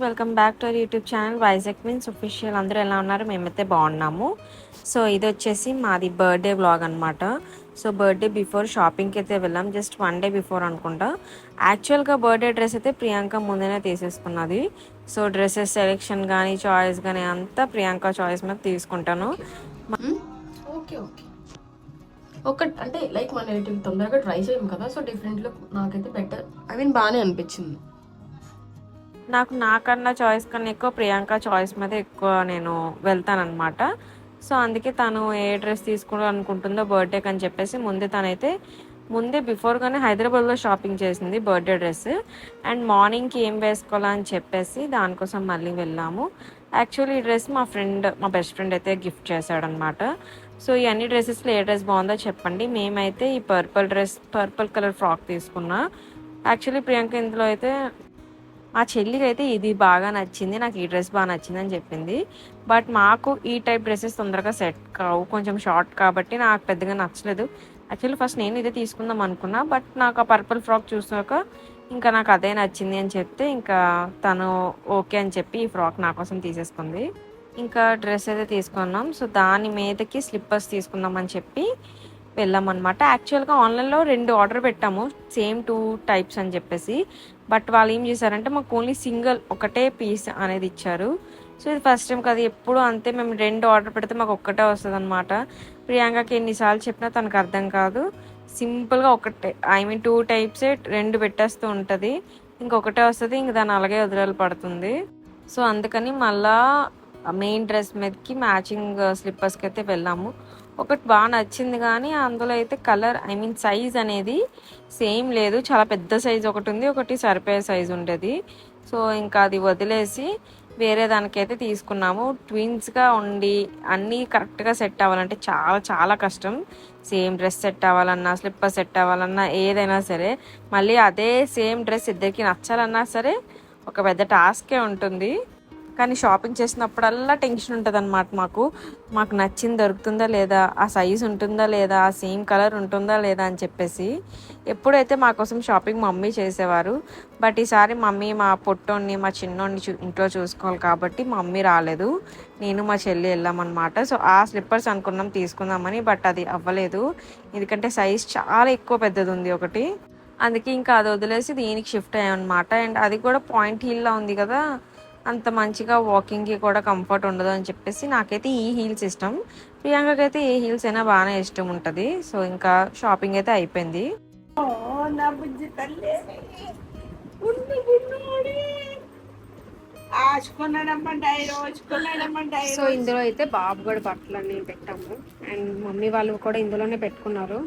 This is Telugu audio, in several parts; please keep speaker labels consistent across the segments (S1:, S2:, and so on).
S1: Welcome back to our YouTube channel Vizag means official. అందరూ ఎలా ఉన్నారు? మేమైతే బాగున్నాము. సో ఇది వచ్చేసి మాది బర్త్డే వ్లాగ్ అనమాట. సో బర్త్డే బిఫోర్ షాపింగ్కి అయితే వెళ్ళాం, జస్ట్ 1 డే బిఫోర్ అనుకుంటా. యాక్చువల్గా బర్త్డే డ్రెస్ అయితే ప్రియాంక ముందేనే తీసేసుకున్నది. సో డ్రెస్సెస్ సెలెక్షన్ కానీ చాయిస్ కానీ అంతా ప్రియాంక చాయిస్ మీద తీసుకుంటాను.
S2: ఓకే ఓకే ఒకటి అంటే లైక్ మన తొందరగా ట్రై చేయం కదా, సో డిఫరెంట్ లుక్ నాకైతే బెటర్ బాగానే అనిపించింది.
S1: నాకు నాకన్నా చాయిస్ కన్నా ఎక్కువ ప్రియాంక చాయిస్ మీద ఎక్కువ నేను వెళ్తానమాట. సో అందుకే తను ఏ డ్రెస్ తీసుకోవాలనుకుంటుందో బర్త్డేకి అని చెప్పేసి ముందే బిఫోర్గానే హైదరాబాద్లో షాపింగ్ చేసింది బర్త్డే డ్రెస్. అండ్ మార్నింగ్కి ఏం వేసుకోవాలని చెప్పేసి దానికోసం మళ్ళీ వెళ్ళాము. యాక్చువల్లీ ఈ డ్రెస్ మా బెస్ట్ ఫ్రెండ్ అయితే గిఫ్ట్ చేశాడనమాట. సో ఈ అన్ని డ్రెస్సెస్లో ఏ డ్రెస్ బాగుందో చెప్పండి. మేమైతే ఈ పర్పుల్ కలర్ ఫ్రాక్ తీసుకున్నా. యాక్చువల్లీ ప్రియాంక ఇందులో అయితే మా చెల్లికి అయితే ఇది బాగా నచ్చింది, నాకు ఈ డ్రెస్ బాగా నచ్చింది అని చెప్పింది. బట్ మాకు ఈ టైప్ డ్రెస్సెస్ తొందరగా సెట్ కావు, కొంచెం షార్ట్ కాబట్టి నాకు పెద్దగా నచ్చలేదు. యాక్చువల్లీ ఫస్ట్ నేను ఇదే తీసుకుందాం అనుకున్నా, బట్ నాకు ఆ పర్పుల్ ఫ్రాక్ చూసాక ఇంకా నాకు అదే నచ్చింది అని చెప్తే ఇంకా తను ఓకే అని చెప్పి ఈ ఫ్రాక్ నా కోసం తీసేసుకుంది. ఇంకా డ్రెస్ అయితే తీసుకున్నాం. సో దాని మీదకి స్లిప్పర్స్ తీసుకుందాం అని చెప్పి వెళ్ళామన్నమాట. యాక్చువల్గా ఆన్లైన్లో 2 ఆర్డర్ పెట్టాము, సేమ్ 2 టైప్స్ అని చెప్పేసి. బట్ వాళ్ళు ఏం చేశారంటే మాకు ఓన్లీ సింగిల్ ఒకటే పీస్ అనేది ఇచ్చారు. సో ఇది ఫస్ట్ టైం కదా, ఎప్పుడు అంతే. మేము 2 ఆర్డర్ పెడితే మాకు ఒక్కటే వస్తుంది అనమాట. ప్రియాంకకి ఎన్నిసార్లు చెప్పినా తనకు అర్థం కాదు. సింపుల్గా ఒకటే 2 టైప్సే 2 పెట్టేస్తూ ఉంటుంది, ఇంకొకటే వస్తుంది, ఇంక దాన్ని అలాగే వదిలేలు పడుతుంది. సో అందుకని మళ్ళా మెయిన్ డ్రెస్ మీదకి మ్యాచింగ్ స్లిప్పర్స్కి అయితే వెళ్ళాము. ఒకటి బాగా నచ్చింది కానీ అందులో అయితే కలర్ సైజ్ అనేది సేమ్ లేదు. చాలా పెద్ద సైజ్ ఒకటి ఉంది, ఒకటి సరిపోయే సైజ్ ఉండేది. సో ఇంకా అది వదిలేసి వేరే దానికైతే తీసుకున్నాము. ట్విన్స్గా ఉండి అన్నీ కరెక్ట్గా సెట్ అవ్వాలంటే చాలా చాలా కష్టం. సేమ్ డ్రెస్ సెట్ అవ్వాలన్నా, స్లిప్పర్ సెట్ అవ్వాలన్నా, ఏదైనా సరే మళ్ళీ అదే సేమ్ డ్రెస్ ఇద్దరికి నచ్చాలన్నా సరే ఒక పెద్ద టాస్కే ఉంటుంది. కానీ షాపింగ్ చేసినప్పుడల్లా టెన్షన్ ఉంటుంది అనమాట. మాకు నచ్చింది దొరుకుతుందా లేదా, ఆ సైజ్ ఉంటుందా లేదా, ఆ సేమ్ కలర్ ఉంటుందా లేదా అని చెప్పేసి. ఎప్పుడైతే మా కోసం షాపింగ్ మమ్మీ చేసేవారు, బట్ ఈసారి మమ్మీ మా పొట్టోన్ని మా చిన్నోడిని ఇంట్లో చూసుకోవాలి కాబట్టి మమ్మీ రాలేదు, నేను మా చెల్లి వెళ్ళామన్నమాట. సో ఆ స్లిప్పర్స్ అనుకున్నాం తీసుకుందామని, బట్ అది అవ్వలేదు, ఎందుకంటే సైజ్ చాలా ఎక్కువ పెద్దది ఉంది ఒకటి. అందుకే ఇంకా అది వదిలేసి దీనికి షిఫ్ట్ అయ్యామన్నమాట. అండ్ అది కూడా పాయింట్ హీల్లా ఉంది కదా, అంత మంచిగా వాకింగ్కి కూడా కంఫర్ట్ ఉండదు అని చెప్పేసి నాకైతే ఈ హీల్స్ ఇష్టం. ప్రియాంకకి అయితే ఏ హీల్స్ అయినా బాగానే ఇష్టం ఉంటుంది. సో ఇంకా షాపింగ్ అయితే అయిపోయింది.
S2: సో ఇందులో అయితే బాబు కూడా బట్టలు అన్ని పెట్టాము, అండ్ మమ్మీ వాళ్ళు కూడా ఇందులోనే పెట్టుకున్నారు.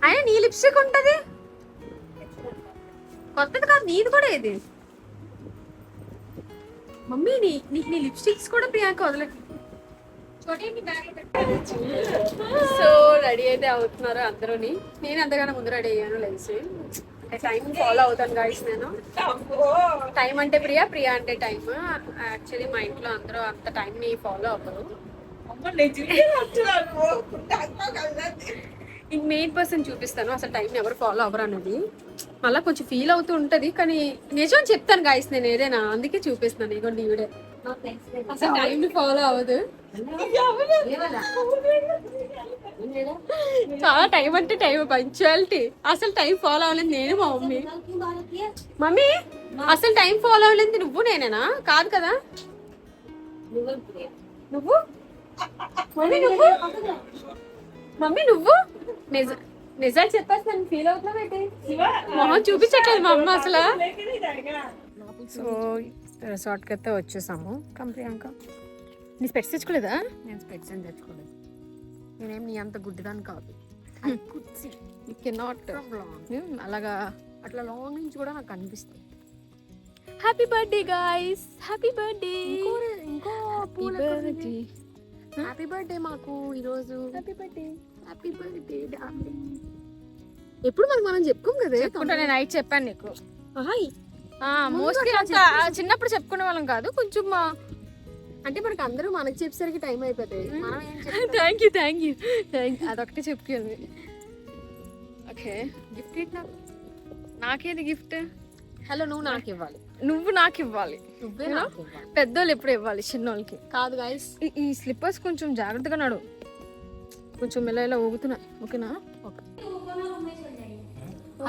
S2: అయినా నీ లిప్స్టిక్ ఉంటది కొత్తది కాదు, నీది కూడా ఇది మమ్మీ. నీకు నీ లిప్స్టిక్స్ కూడా ప్రియాంక వదలకి. సో రెడీ అయితే అవుతున్నారు అందరూని. నేను అంతగానో ముందు రెడీ అయ్యాను లేచి. టైం ఫాలో అవుతాను గాయస్. నేను టైం అంటే ప్రియా అంటే టైం. యాక్చువల్లీ మా ఇంట్లో అందరూ అంత టైం ని ఫాలో అవ్వరు. మెయిన్ పర్సన్ చూపిస్తాను అసలు టైం ఎవరు ఫాలో అవ్వరు అనేది. మళ్ళీ కొంచెం ఫీల్ అవుతూ ఉంటది, కానీ నిజం చెప్తాను గాయస్ నేను ఏదైనా, అందుకే చూపిస్తాను. ఇగోండి ఈవిడే అసలు టైం ని ఫాలో అవ్వదు. చాలా టైం అంటే టైం, పంక్చువాలిటీ. అసలు టైం ఫాలో అవ్వలేదు నేను మా మమ్మీ అసలు టైం ఫాలో అవ్వలేదు నువ్వు నేనేనా? కాదు కదా నువ్వు మమ్మీ నువ్వు నిజాలు చెప్పేసి నన్ను ఫీల్ అవుతున్నావు. మొహం చూపించట్లేదు మా అమ్మ అసలు. సో రిసార్ట్కి అయితే వచ్చేసాము. ప్రియాంక నీ స్పెట్స్ తెచ్చుకోలేదా? నేను స్పెట్స్ ఏం తెచ్చుకోలేదు. నేనేం నీ అంత గుడ్డిదాన్ని కాదు. యూ కెనాట్ అలాగా అట్లా లాంగ్ నుంచి కూడా నాకు అనిపిస్తుంది. Happy birthday guys, happy birthday. ఇంకో హ్యాపీ బర్త్డే మాకు ఈరోజు. Happy birthday, happy birthday darling. ఎప్పుడు మనం చెప్పుకోం కదా. నేను నైట్ చెప్పాను నీకు. మోస్ట్లీ అంత చిన్నప్పుడు చెప్పుకునే వాళ్ళం కాదు, కొంచెం అంటే మనకు అందరూ మనకి చెప్పేసరికి టైం అయిపోతాయి. థ్యాంక్ యూ అదొకటి చెప్పుకోండి. ఓకే గిఫ్ట్ ఏంటి నాకు?
S3: నాకేది గిఫ్ట్?
S2: హలో నువ్వు నాకు ఇవ్వాలి.
S3: నువ్వు నాకు ఇవ్వాలి.
S2: నువ్వే నాకు ఇవ్వాలి.
S3: పెద్దోళ్ళు ఎప్పుడు ఇవ్వాలి చిన్నోళ్ళకి
S2: కాదు గైస్.
S3: ఈ స్లిప్పర్స్ కొంచెం జాగ్రత్తగా నడు, కొంచెం ఇలా ఊగుతున్నాయి. ఓకేనా?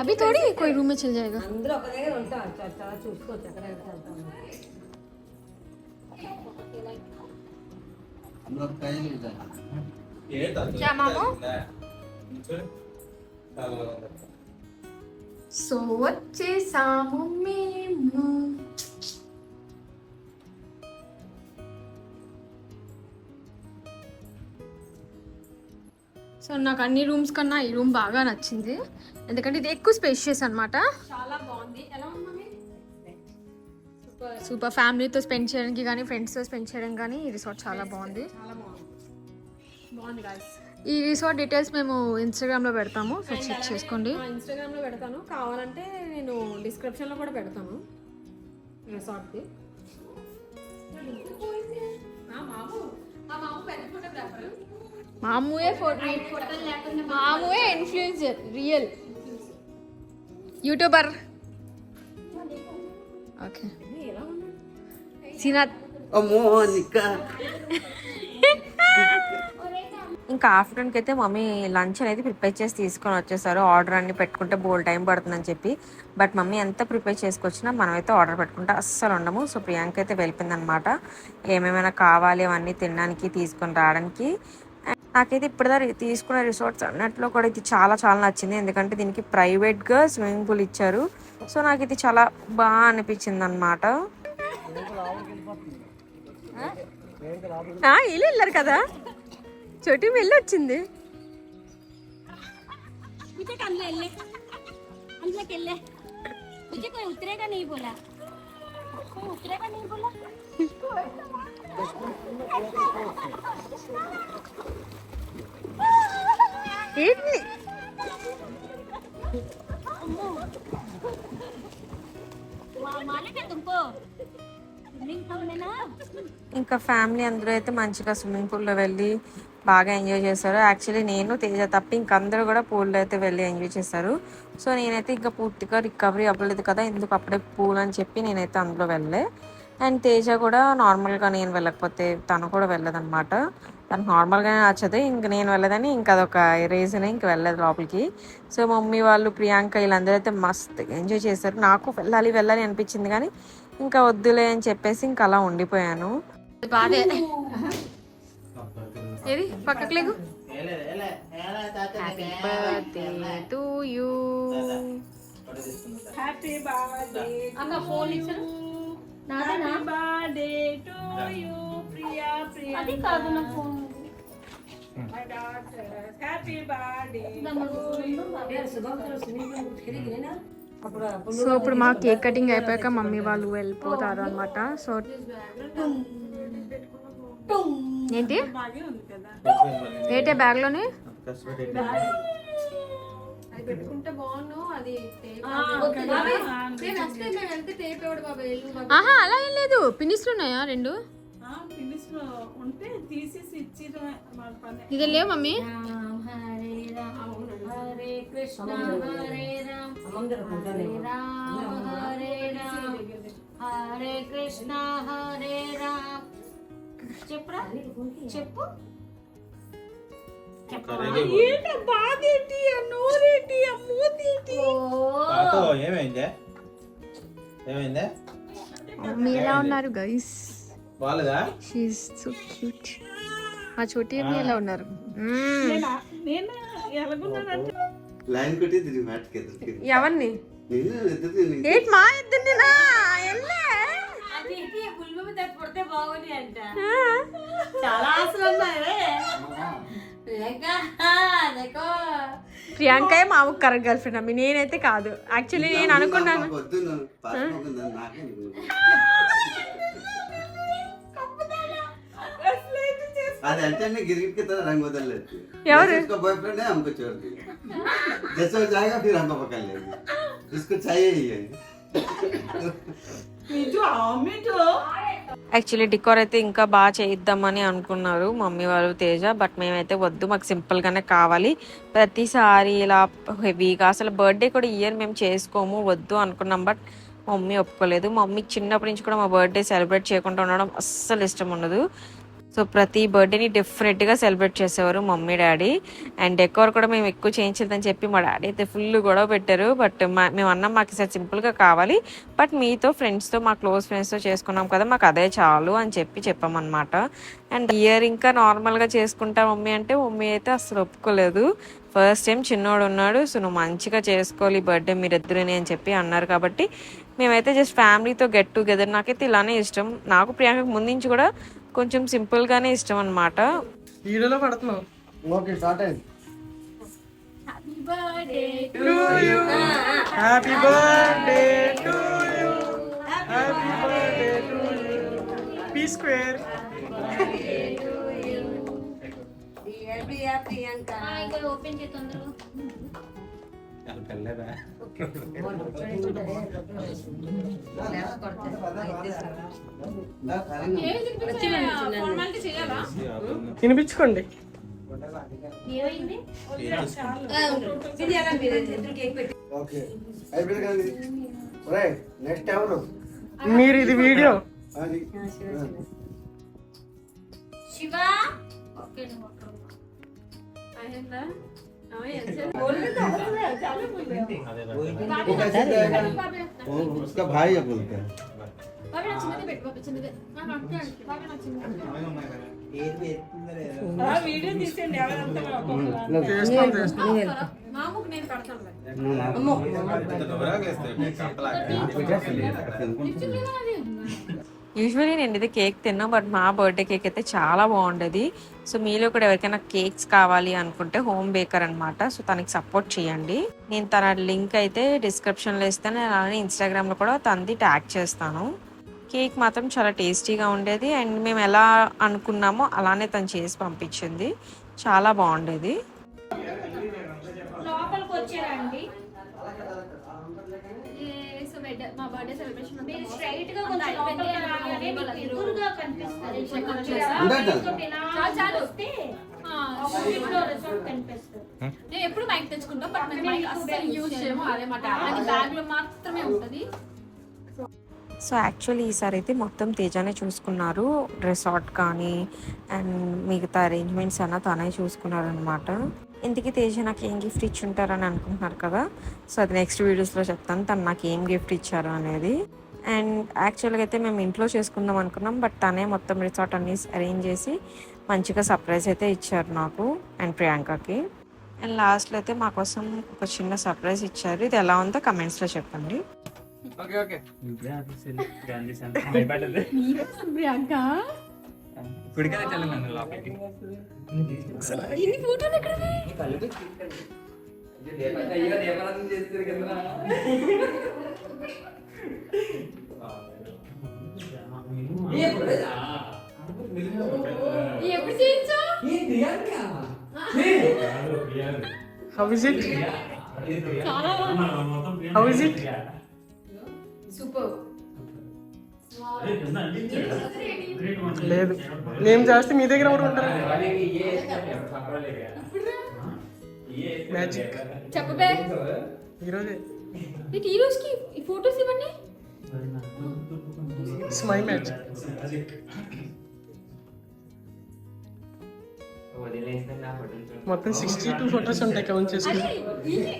S2: अभी थोड़ी कोई रूम में चल जाएगा.
S3: क्या मामू?
S2: సో వచ్చేసాము మేము.
S3: సో నాకు అన్ని రూమ్స్ కన్నా ఈ రూమ్ బాగా నచ్చింది, ఎందుకంటే ఇది ఎక్కువ స్పేషియస్ అన్నమాట.
S2: చాలా బాగుంది. ఎలా ఉంది?
S3: సూపర్. ఫ్యామిలీతో స్పెండ్ చేయడానికి కానీ ఫ్రెండ్స్తో స్పెండ్ చేయడానికి కానీ ఈ రిసార్ట్ చాలా బాగుంది.
S2: బాగుంది గాయ్స్.
S3: ఈ రిసార్ట్ డీటెయిల్స్ మేము ఇన్స్టాగ్రామ్లో పెడతాము, సో చెక్ చేసుకోండి.
S2: ఇన్స్టాగ్రామ్లో పెడతాను, కావాలంటే నేను డిస్క్రిప్షన్లో కూడా పెడతాను రిసార్ట్ది.
S3: మామూయే influencer, real youtuber. Okay Srinath.
S1: ఇంకా ఆఫ్టర్నూన్కి అయితే మమ్మీ లంచ్ అనేది ప్రిపేర్ చేసి తీసుకొని వచ్చేసారు. ఆర్డర్ అన్ని పెట్టుకుంటే బోల్ టైం పడుతుందని చెప్పి, బట్ మమ్మీ ఎంత ప్రిపేర్ చేసుకొచ్చినా మనమైతే ఆర్డర్ పెట్టుకుంటే అస్సలు ఉండము. సో ప్రియాంక అయితే వెళ్ళిపోయింది అనమాట ఏమేమైనా కావాలి అవన్నీ తినడానికి తీసుకొని రావడానికి. నాకైతే ఇప్పటిదాకా తీసుకున్న రిసార్ట్స్ అన్నట్లో కూడా ఇది చాలా చాలా నచ్చింది, ఎందుకంటే దీనికి ప్రైవేట్గా స్విమ్మింగ్ పూల్ ఇచ్చారు. సో నాకు ఇది చాలా బాగా అనిపించింది అనమాట.
S3: వీళ్ళు వెళ్ళారు కదా, చోటి వెళ్ళి వచ్చింది. ఏంటి
S1: ఇంకా ఫ్యామిలీ అందరూ అయితే మంచిగా స్విమ్మింగ్ పూల్లో వెళ్ళి బాగా ఎంజాయ్ చేశారు. యాక్చువల్లీ నేను తేజ తప్ప ఇంకందరూ కూడా పూల్లో అయితే వెళ్ళి ఎంజాయ్ చేశారు. సో నేనైతే ఇంకా పూర్తిగా రికవరీ అవ్వలేదు కదా, ఎందుకు అప్పుడే పూల్ అని చెప్పి నేనైతే అందులో వెళ్ళే. అండ్ తేజ కూడా నార్మల్గా నేను వెళ్ళకపోతే తను కూడా వెళ్ళదన్నమాట. తను నార్మల్గానే నచ్చదు, ఇంక నేను వెళ్ళదని ఇంకా అదొక రీజన్ ఇంక వెళ్ళలేదు లోపలికి. సో మమ్మీ వాళ్ళు ప్రియాంక వీళ్ళందరూ అయితే మస్త్ ఎంజాయ్ చేశారు. నాకు వెళ్ళాలి వెళ్ళాలి అనిపించింది కానీ ఇంకా వద్దులే అని చెప్పేసి ఇంకా అలా ఉండిపోయాను.
S3: బాధే. ఏది పక్కకు లేకు. Happy birthday to you.
S4: Happy birthday
S2: అక్క ఫోన్ ఇచ్చారు.
S4: Happy birthday to you Priya Priya.
S2: అది కాదు నా phone.
S4: My daughter happy birthday.
S3: So ఇప్పుడు మా కేక్ కటింగ్ అయిపోయాక మమ్మీ వాళ్ళు వెళ్ళిపోతారు అనమాట. సో ఏంటి ఏంటే బ్యాగ్లోనే
S2: అది పెట్టుకుంటే బాగుండు. అది
S3: ఆహా అలా ఏం లేదు, పిన్నిస్లు ఉన్నాయా రెండు?
S4: ఫినిష్ ఉంటే తీసేసి ఇచ్చిరా మన పని.
S3: ఇది లేవు మమ్మీ.
S2: హరే కృష్ణ హరే రామ హరే రామ హరే రామ హరే కృష్ణ హరే రామ. చెప్పురా చెప్పు.
S4: ఏంట బాధేంటి, ఆ నోరేంటి, ఆ మూతేంటి?
S5: ఏమైందే ఏమైందే?
S3: మమ్మీ ఎలా ఉన్నారు గైస్?
S5: బాలేదా?
S3: She's so cute. మా చోటి ఎలా ఉన్నారు?
S4: నేను ఎలాగున్నానంటే
S5: లైన్ కొట్టి తిరిగి మ్యాట్కి ఎదురుకి
S3: ఎవరిని?
S5: నేను ఎదురు
S3: ఏంటి మా ఇద్దరినినా?
S2: పడితే బాగుంది అంట. చాలా ఆశలు ఉన్నాయి.
S3: ప్రియాంక మా కరెక్ట్ గర్ల్ ఫ్రెండ్ అమ్మి, నేనైతే కాదు. యాక్చువల్లీ నేను అనుకున్నాను
S5: అది అంటే गिरगिट की तरह रंग बदल लेती है।
S3: ఎవరు?
S5: उसका बॉयफ्रेंड है हमको छोड़ दिया, जैसे हो जाएगा फिर हमको पकड़ लेगी, उसको चाहिए ही है।
S1: యాక్చువల్లీ డెకోర్ అయితే ఇంకా బాగా చేయిద్దామని అనుకున్నారు మమ్మీ వాళ్ళు తేజ. బట్ మేమైతే వద్దు, మాకు సింపుల్గానే కావాలి. ప్రతిసారి ఇలా హెవీగా అసలు బర్త్డే కూడా ఇయర్ మేము చేసుకోము వద్దు అనుకున్నాం. బట్ మమ్మీ ఒప్పుకోలేదు. మమ్మీకి చిన్నప్పటి నుంచి కూడా మా బర్త్డే సెలబ్రేట్ చేయకుండా ఉండడం అస్సలు ఇష్టం ఉండదు. సో ప్రతి బర్త్డేని డెఫినెట్గా సెలబ్రేట్ చేసేవారు మమ్మీ డాడీ. అండ్ డెకోర్ కూడా మేము ఎక్కువ చేయించదని చెప్పి మా డాడీ అయితే ఫుల్ గొడవ పెట్టారు. బట్ మేము అన్నాం మాకు ఈసారి సింపుల్గా కావాలి, బట్ మీతో ఫ్రెండ్స్తో మా క్లోజ్ ఫ్రెండ్స్తో చేసుకున్నాం కదా మాకు అదే చాలు అని చెప్పామన్నమాట. అండ్ ఇయర్ ఇంకా నార్మల్గా చేసుకుంటా మమ్మీ అంటే మమ్మీ అయితే అసలు ఒప్పుకోలేదు. ఫస్ట్ టైం చిన్నోడు ఉన్నాడు, సో నువ్వు మంచిగా చేసుకోవాలి బర్త్డే మీరిద్దరిని అని చెప్పి అన్నారు. కాబట్టి మేమైతే జస్ట్ ఫ్యామిలీతో గెట్ టుగెదర్. నాకైతే ఇలానే ఇష్టం. నాకు ప్రియాంకకు ముందు నుంచి కూడా కొంచెం సింపుల్గానే ఇష్టం అనమాట.
S6: వీడియోలో పడుతున్నావు.
S5: ఓకే స్టార్ట్ అయింది.
S6: Happy birthday to you. Happy birthday to you. P square.
S2: Open చేయి తొందరగా.
S6: తినిపించుకోండి.
S5: ఓకే అయిపోయింది కానీ రైట్. నెక్స్ట్ ఎవరు?
S6: మీరు ఇది వీడియో.
S5: అది
S2: శివ ఓకే
S5: उसका भाई है बोलते हैं.
S1: యూజువలీ నేను ఇది కేక్ తిన్నా, బట్ మా బర్త్డే కేక్ అయితే చాలా బాగుండేది. సో మీలో కూడా ఎవరికైనా కేక్స్ కావాలి అనుకుంటే హోమ్ బేకర్ అనమాట. సో తనకి సపోర్ట్ చేయండి. నేను తన లింక్ అయితే డిస్క్రిప్షన్లో ఇస్తాను, అలానే ఇన్స్టాగ్రామ్లో కూడా తనది ట్యాగ్ చేస్తాను. కేక్ మాత్రం చాలా టేస్టీగా ఉండేది. అండ్ మేము ఎలా అనుకున్నామో అలానే తను చేసి పంపించింది. చాలా బాగుండేది.
S2: లోపలికి వచ్చారండి. మా బర్త్డే సెలబ్రేషన్ మీరు స్ట్రైట్ గా కొంచెం లోపలికి రాగానే మీకు ఎదురుగా కనిపిస్తారు. నేను ఎప్పుడు మైక్ తెచ్చుకుంటా, బట్ నేను మైక్ అస్సలు యూజ్ చేయము. అదే మా డాడీ బ్యాగ్ లో మాత్రమే ఉంటది.
S1: సో యాక్చువల్లీ ఈసారి అయితే మొత్తం తేజానే చూసుకున్నారు. రిసార్ట్ కానీ అండ్ మిగతా అరేంజ్మెంట్స్ అన్న తనే చూసుకున్నారనమాట. ఇంతకీ తేజ నాకు ఏం గిఫ్ట్ ఇచ్చి ఉంటారని అనుకుంటున్నారు కదా. సో అది నెక్స్ట్ వీడియోస్లో చెప్తాను తను నాకు ఏం గిఫ్ట్ ఇచ్చారు అనేది. అండ్ యాక్చువల్గా అయితే మేము ఇంట్లో చేసుకుందాం అనుకున్నాం, బట్ తనే మొత్తం రిసార్ట్ అన్ని అరేంజ్ చేసి మంచిగా సర్ప్రైజ్ అయితే ఇచ్చారు నాకు అండ్ ప్రియాంకకి. అండ్ లాస్ట్లో అయితే మా కోసం ఒక చిన్న సర్ప్రైజ్ ఇచ్చారు. ఇది ఎలా ఉందో కమెంట్స్లో చెప్పండి.
S6: Okay okay.
S2: ప్రియాంక
S7: కుడికనే చల్లండి లోపలికి.
S2: ఇన్ని ఫోటోలు ఎక్కడవి?
S7: అయ్యో దీపారాధన చేస్తారు కదా.
S2: ఎప్పుడు చేయించా?
S6: How is it?
S2: చాలా
S6: How is it?
S2: సూపర్.
S6: లేదు నేను చేస్తే మీ దగ్గర ఎవరు ఉంటారు? మ్యాజిక్
S2: చెప్పబే
S6: ఈరోజే.
S2: ఇటు ఈ రోజుకి ఈ ఫోటోస్ ఇవ్వండి.
S6: It's my magic. మొత్తం 62 ఫొటోస్ ఉంటాయి కౌంట్ చేసుకుని.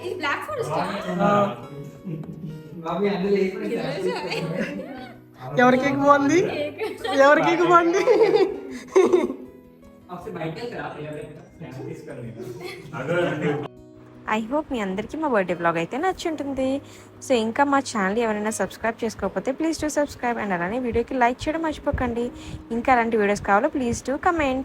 S2: ఇది బ్లాక్ ఫారెస్ట్.
S6: ఎవరి కేక్ బాగుంది? ఎవరి కేక్ బాగుంది?
S1: ఐ హోప్ మీ అందరికీ మా బర్త్డే వ్లాగ్ అయితే నచ్చుంటుంది. సో ఇంకా మా ఛానల్ ఎవరైనా సబ్స్క్రైబ్ చేసుకోకపోతే ప్లీజ్ టు సబ్స్క్రైబ్. అండ్ అలానే వీడియోకి లైక్ చేయడం మర్చిపోకండి. ఇంకా అలాంటి వీడియోస్ కావాలో ప్లీజ్ టు కమెంట్.